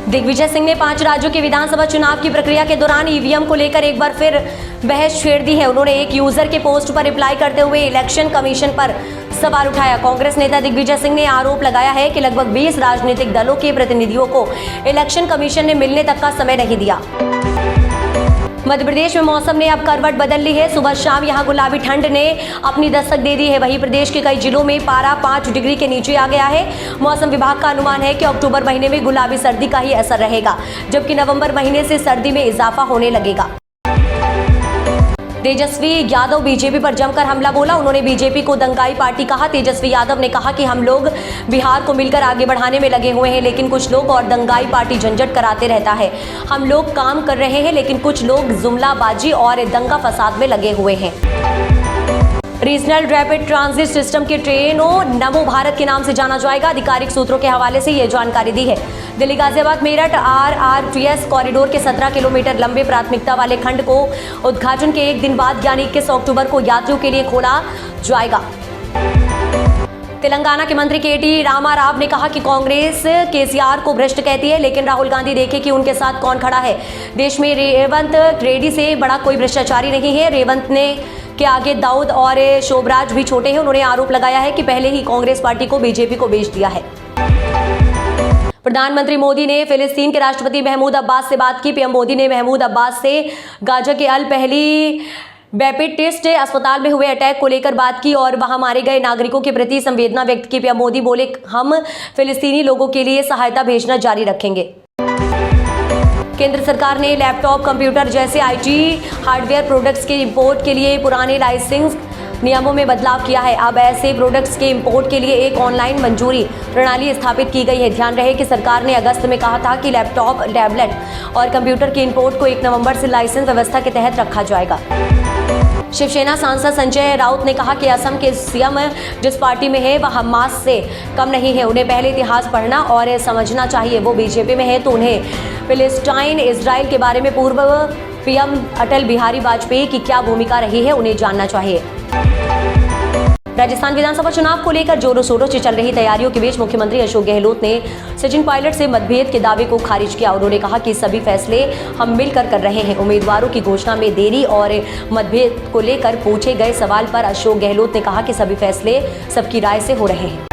दिग्विजय सिंह ने 5 राज्यों के विधानसभा चुनाव की प्रक्रिया के दौरान ईवीएम को लेकर एक बार फिर बहस छेड़ दी है। उन्होंने एक यूजर के पोस्ट पर रिप्लाई करते हुए इलेक्शन कमीशन पर सवाल उठाया। कांग्रेस नेता दिग्विजय सिंह ने आरोप लगाया है कि लगभग 20 राजनीतिक दलों के प्रतिनिधियों को इलेक्शन कमीशन ने मिलने तक का समय नहीं दिया। मध्य प्रदेश में मौसम ने अब करवट बदल ली है। सुबह शाम यहां गुलाबी ठंड ने अपनी दस्तक दे दी है। वहीं प्रदेश के कई जिलों में पारा 5 डिग्री के नीचे आ गया है। मौसम विभाग का अनुमान है कि अक्टूबर महीने में गुलाबी सर्दी का ही असर रहेगा, जबकि नवंबर महीने से सर्दी में इजाफा होने लगेगा। तेजस्वी यादव बीजेपी पर जमकर हमला बोला। उन्होंने बीजेपी को दंगाई पार्टी कहा। तेजस्वी यादव ने कहा कि हम लोग बिहार को मिलकर आगे बढ़ाने में लगे हुए हैं, लेकिन कुछ लोग और दंगाई पार्टी झंझट कराते रहता है। हम लोग काम कर रहे हैं, लेकिन कुछ लोग जुमलाबाजी और दंगा फसाद में लगे हुए हैं। रीजनल रैपिड ट्रांजिट सिस्टम की ट्रेनों नमो भारत के नाम से जाना जाएगा। आधिकारिक सूत्रों के हवाले से यह जानकारी दी है। दिल्ली गाजियाबाद मेरठ RRTS कॉरिडोर के 17 किलोमीटर लंबे प्राथमिकता वाले खंड को उद्घाटन के एक दिन बाद यानी 21 अक्टूबर को यात्रियों के लिए खोला जाएगा। तेलंगाना के मंत्री KT रामाराव ने कहा कि कांग्रेस केसीआर को भ्रष्ट कहती है, लेकिन राहुल गांधी देखे कि उनके साथ कौन खड़ा है। देश में रेवंत रेड्डी से बड़ा कोई भ्रष्टाचारी नहीं है। रेवंत ने के आगे दाऊद और शोभराज भी छोटे हैं। उन्होंने आरोप लगाया है कि पहले ही कांग्रेस पार्टी को बीजेपी को बेच दिया है। प्रधानमंत्री मोदी ने फिलिस्तीन के राष्ट्रपति महमूद अब्बास से बात की। पीएम मोदी ने महमूद अब्बास से गाजा के अल पहली बैपिटिस्ट अस्पताल में हुए अटैक को लेकर बात की और वहां मारे गए नागरिकों के प्रति संवेदना व्यक्त की। पीएम मोदी बोले, हम फिलिस्तीनी लोगों के लिए सहायता भेजना जारी रखेंगे। केंद्र सरकार ने लैपटॉप, कंप्यूटर जैसे IT हार्डवेयर प्रोडक्ट्स के इंपोर्ट के लिए पुराने लाइसेंस नियमों में बदलाव किया है। अब ऐसे प्रोडक्ट्स के इंपोर्ट के लिए एक ऑनलाइन मंजूरी प्रणाली स्थापित की गई है। ध्यान रहे कि सरकार ने अगस्त में कहा था कि लैपटॉप, टैबलेट और कंप्यूटर के इंपोर्ट को 1 नवंबर से लाइसेंस व्यवस्था के तहत रखा जाएगा। शिवसेना सांसद संजय राउत ने कहा कि असम के सीएम जिस पार्टी में है वह हमास से कम नहीं है। उन्हें पहले इतिहास पढ़ना और समझना चाहिए। वो बीजेपी में है तो उन्हें फिलिस्टाइन इजराइल के बारे में पूर्व पीएम अटल बिहारी वाजपेयी की क्या भूमिका रही है उन्हें जानना चाहिए। राजस्थान विधानसभा चुनाव को लेकर जोरों शोरों से चल रही तैयारियों के बीच मुख्यमंत्री अशोक गहलोत ने सचिन पायलट से मतभेद के दावे को खारिज किया। उन्होंने कहा कि सभी फैसले हम मिलकर कर रहे हैं। उम्मीदवारों की घोषणा में देरी और मतभेद को लेकर पूछे गए सवाल पर अशोक गहलोत ने कहा कि सभी फैसले सबकी राय से हो रहे हैं।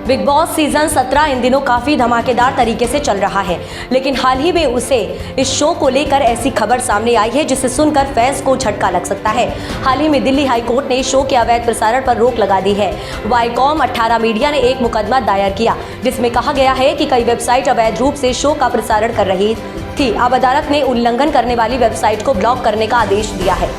बिग बॉस सीजन 17 इन दिनों काफी धमाकेदार तरीके से चल रहा है, लेकिन हाल ही में उसे इस शो को लेकर ऐसी खबर सामने आई है जिसे सुनकर फैंस को झटका लग सकता है। हाल ही में दिल्ली हाई कोर्ट ने शो के अवैध प्रसारण पर रोक लगा दी है। वाईकॉम 18 मीडिया ने एक मुकदमा दायर किया जिसमें कहा गया है कि कई वेबसाइट अवैध रूप से शो का प्रसारण कर रही थी। अब अदालत ने उल्लंघन करने वाली वेबसाइट को ब्लॉक करने का आदेश दिया है।